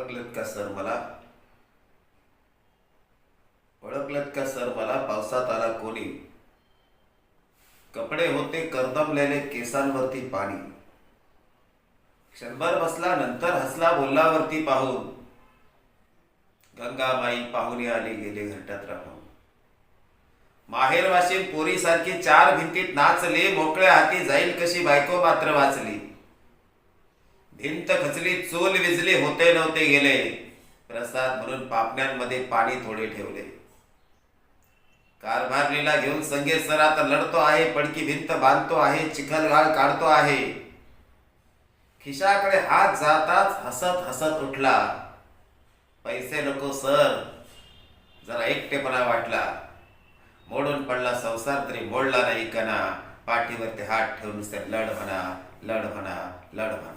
ओळखलत का सर मला? ओळखलत का सर मला? पावसात आला कोणी, कपडे होते करदमलेले, केसांवरती पाणी. क्षणभर बसला, नंतर हसला, बोलला वरती पाहून, गंगाबाई पाहुणे आली गेले घरट्यात राहून. माहेर वाशीन पोरीसारखी चार भिंतीत नाचली, मोकळ्या हाती जाईल कशी बायको मात्र वाचली. भिंत खचली, चूल विजली, होते नव्हते गेले, प्रसाद म्हणून पापण्यांमध्ये पाणी थोडे ठेवले. कारभारणीला घेऊन संगे सर आता लढतो आहे, पडकी भिंत बांधतो आहे, चिखलगाळ काढतो आहे. खिशाकडे हात जाताच हसत हसत उठला, पैसे नको सर, जरा एकटेपणा वाटला. मोडून पडला संसार तरी मोडला नाही कणा, पाठीवरती हात ठेवून नुसते लढ म्हणा, लढ म्हणा, लढ म्हणा.